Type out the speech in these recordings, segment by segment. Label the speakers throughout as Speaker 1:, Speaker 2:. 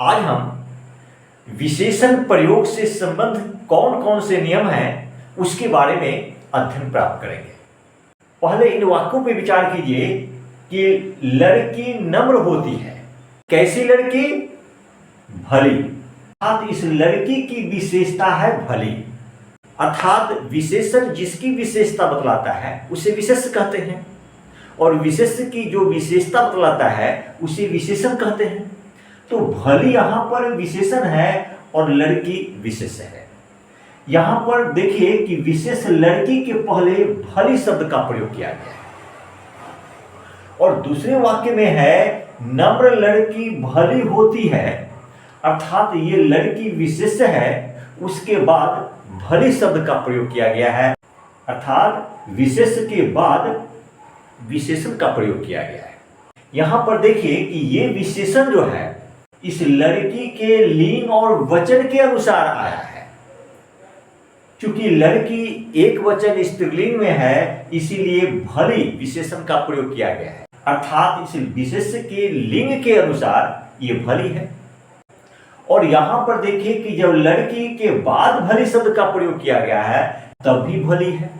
Speaker 1: आज हम विशेषण प्रयोग से संबंधित कौन कौन से नियम हैं उसके बारे में अध्ययन प्राप्त करेंगे। पहले इन वाक्यों पर विचार कीजिए कि लड़की नम्र होती है। कैसी लड़की? भली। अर्थात इस लड़की की विशेषता है भली। अर्थात विशेषण जिसकी विशेषता बतलाता है उसे विशेष कहते हैं, और विशेष की जो विशेषता बतलाता है उसे विशेषण कहते हैं। तो भली यहाँ पर विशेषण है और लड़की विशेष है। यहाँ पर देखिए कि विशेष लड़की के पहले भली शब्द का प्रयोग किया गया है, और दूसरे वाक्य में है नम्र लड़की भली होती है। अर्थात ये लड़की विशेष है, उसके बाद भली शब्द का प्रयोग किया गया है। अर्थात विशेष के बाद विशेषण का प्रयोग किया गया है। यहां पर देखिए कि ये विशेषण जो है इस लड़की के लिंग और वचन के अनुसार आया है। क्योंकि लड़की एक वचन स्त्रीलिंग में है, इसीलिए भली विशेषण का प्रयोग किया गया है। अर्थात इस विशेष के लिंग के अनुसार ये भली है। और यहां पर देखिए कि जब लड़की के बाद भली शब्द का प्रयोग किया गया है तब भी भली है।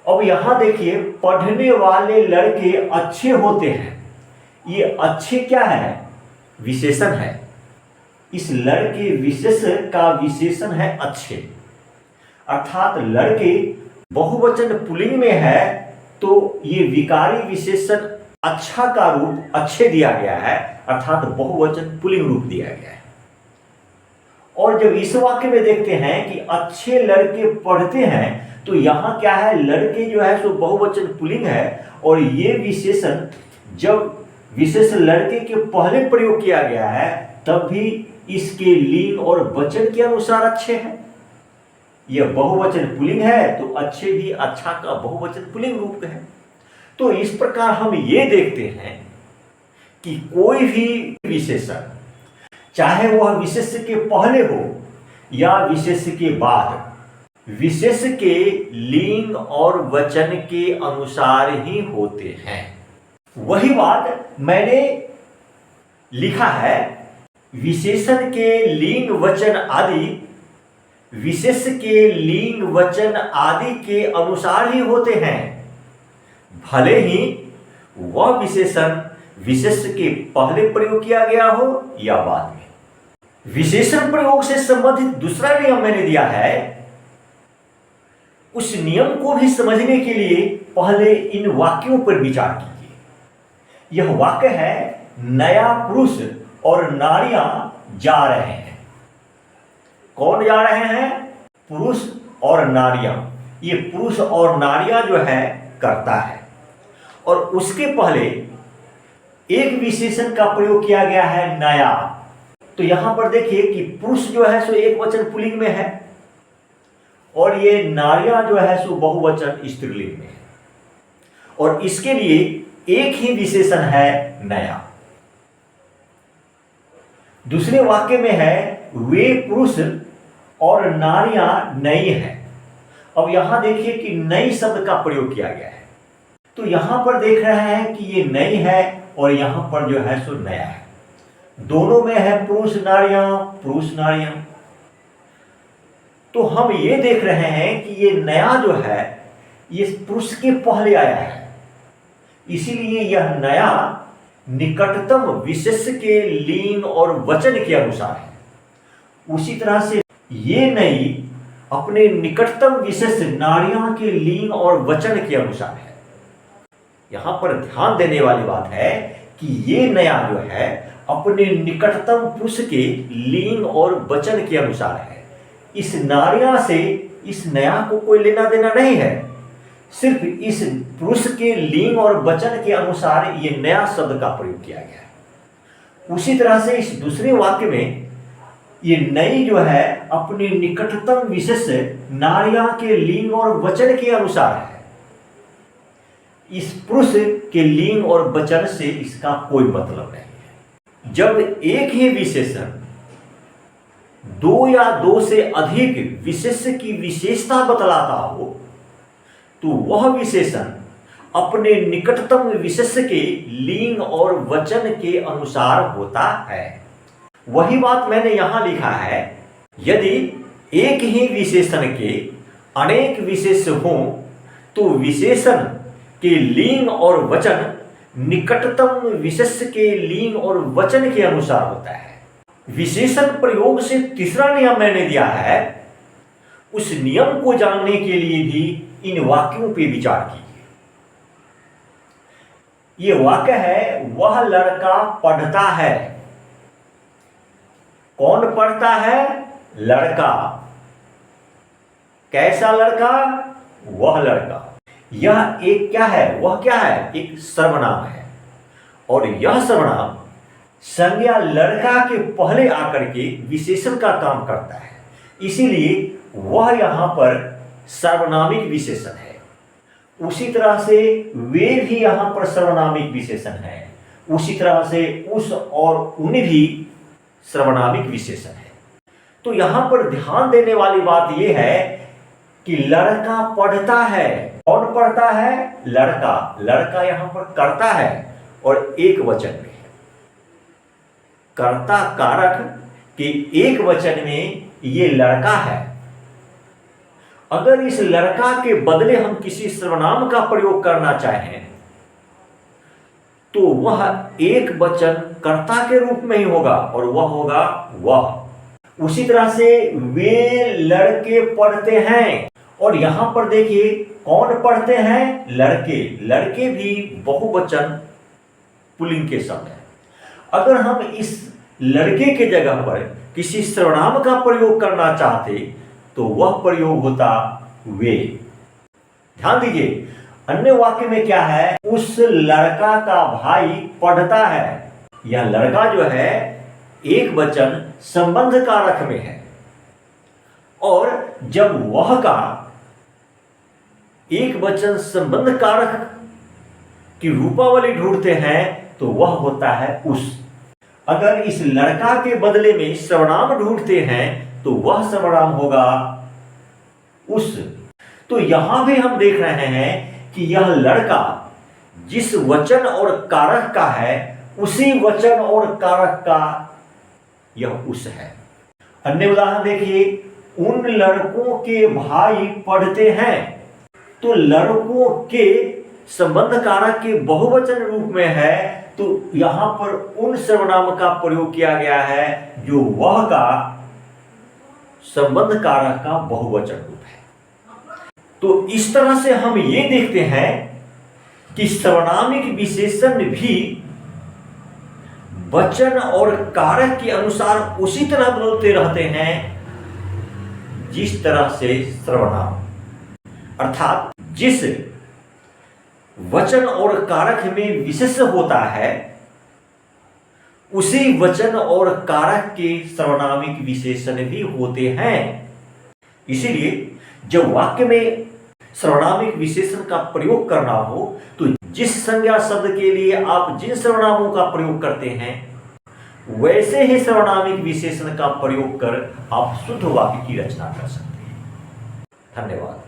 Speaker 1: अब यहां देखिए पढ़ने वाले लड़के अच्छे होते हैं। ये अच्छे क्या है? विशेषण है। इस लड़के विशेष का विशेषण है अच्छे। अर्थात लड़के बहुवचन पुल्लिंग में है तो ये विकारी विशेषण अच्छा का रूप अच्छे दिया गया है, अर्थात बहुवचन पुल्लिंग रूप दिया गया है। और जब इस वाक्य में देखते हैं कि अच्छे लड़के पढ़ते हैं, तो यहां क्या है? लड़के जो है सो बहुवचन पुल्लिंग है, और ये विशेषण जब विशेष लड़के के पहले प्रयोग किया गया है तब भी इसके लिंग और वचन के अनुसार अच्छे हैं। यह बहुवचन पुल्लिंग है तो अच्छे भी अच्छा का बहुवचन पुल्लिंग रूप है। तो इस प्रकार हम ये देखते हैं कि कोई भी विशेषण, चाहे वह विशेष के पहले हो या विशेष के बाद, विशेष के लिंग और वचन के अनुसार ही होते हैं। वही बात मैंने लिखा है, विशेषण के लिंग वचन आदि विशेष के लिंग वचन आदि के अनुसार ही होते हैं, भले ही वह विशेषण विशेष के पहले प्रयोग किया गया हो या बाद में। विशेषण प्रयोग से संबंधित दूसरा नियम मैंने दिया है। उस नियम को भी समझने के लिए पहले इन वाक्यों पर विचार कीजिए। यह वाक्य है, नया पुरुष और नारियां जा रहे हैं। कौन जा रहे हैं? पुरुष और नारियां। ये पुरुष और नारियां जो है करता है, और उसके पहले एक विशेषण का प्रयोग किया गया है, नया। तो यहां पर देखिए कि पुरुष जो है सो एक वचन पुल्लिंग में है, और ये नारियां जो है सो बहुवचन स्त्रीलिंग में है, और इसके लिए एक ही विशेषण है, नया। दूसरे वाक्य में है, वे पुरुष और नारियां नई हैं। अब यहां देखिए कि नई शब्द का प्रयोग किया गया है। तो यहां पर देख रहे हैं कि ये नई है और यहां पर जो है सो नया है। दोनों में है पुरुष नारियां। तो हम ये देख रहे हैं कि ये नया जो है ये पुरुष के पहले आया है, इसीलिए यह नया निकटतम विशेष के लिंग और वचन के अनुसार है। उसी तरह से ये नई अपने निकटतम विशेष नारियां के लिंग और वचन के अनुसार है। यहां पर ध्यान देने वाली बात है कि ये नया जो है अपने निकटतम पुरुष के लिंग और वचन के अनुसार है। इस नारियां से इस नया को कोई लेना देना नहीं है, सिर्फ इस पुरुष के लिंग और वचन के अनुसार ये नया शब्द का प्रयोग किया गया है। उसी तरह से इस दूसरे वाक्य में ये नई जो है अपने निकटतम विशेष नारियां के लिंग और वचन के अनुसार है। इस पुरुष के लिंग और वचन से इसका कोई मतलब नहीं है। जब एक ही विशेषण दो या दो से अधिक विशेष की विशेषता बतलाता हो तो वह विशेषण अपने निकटतम विशेष के लिंग और वचन के अनुसार होता है। वही बात मैंने यहां लिखा है, यदि एक ही विशेषण के अनेक विशेष हों तो विशेषण के लिंग और वचन निकटतम विशेष के लिंग और वचन के अनुसार होता है। विशेषण प्रयोग से तीसरा नियम मैंने दिया है, उस नियम को जानने के लिए भी इन वाक्यों पे विचार कीजिए। ये वाक्य है, वह लड़का पढ़ता है। कौन पढ़ता है? लड़का। कैसा लड़का? वह लड़का। यह एक क्या है? वह क्या है? एक सर्वनाम है, और यह सर्वनाम संज्ञा लड़का के पहले आकर के विशेषण का काम करता है, इसीलिए वह यहां पर सर्वनामिक विशेषण है। उसी तरह से वे भी यहां पर सर्वनामिक विशेषण है, उसी तरह से उस और उन भी सर्वनामिक विशेषण है। तो यहां पर ध्यान देने वाली बात यह है कि लड़का पढ़ता है। कौन पढ़ता है? लड़का। लड़का यहां पर करता है और एक वचन में है। कर्ता कारक के एक वचन में ये लड़का है। अगर इस लड़का के बदले हम किसी सर्वनाम का प्रयोग करना चाहें तो वह एक वचन कर्ता के रूप में ही होगा, और वह होगा वह। उसी तरह से वे लड़के पढ़ते हैं, और यहां पर देखिए कौन पढ़ते हैं? लड़के। लड़के भी बहुवचन पुल्लिंग के शब्द है। अगर हम इस लड़के के जगह पर किसी सर्वनाम का प्रयोग करना चाहते तो वह प्रयोग होता वे। ध्यान दीजिए, अन्य वाक्य में क्या है? उस लड़का का भाई पढ़ता है। यह लड़का जो है एक वचन संबंध कारक में है, और जब वह का एक वचन संबंध कारक की रूपावली ढूंढते हैं तो वह होता है उस। अगर इस लड़का के बदले में सर्वनाम ढूंढते हैं तो वह सर्वनाम होगा उस। तो यहां भी हम देख रहे हैं कि यह लड़का जिस वचन और कारक का है उसी वचन और कारक का यह उस है। अन्य उदाहरण देखिए, उन लड़कों के भाई पढ़ते हैं। तो लड़कों के संबंध कारक के बहुवचन रूप में है, तो यहां पर उन सर्वनाम का प्रयोग किया गया है जो वह का संबंध कारक का बहुवचन रूप है। तो इस तरह से हम ये देखते हैं कि सर्वनामिक विशेषण भी वचन और कारक के अनुसार उसी तरह बदलते रहते हैं जिस तरह से सर्वनाम, अर्थात जिस वचन और कारक में विशेष होता है उसी वचन और कारक के सर्वनामिक विशेषण भी होते हैं। इसीलिए जब वाक्य में सर्वनामिक विशेषण का प्रयोग करना हो तो जिस संज्ञा शब्द के लिए आप जिन सर्वनामों का प्रयोग करते हैं वैसे ही सर्वनामिक विशेषण का प्रयोग कर आप शुद्ध वाक्य की रचना कर सकते हैं। धन्यवाद।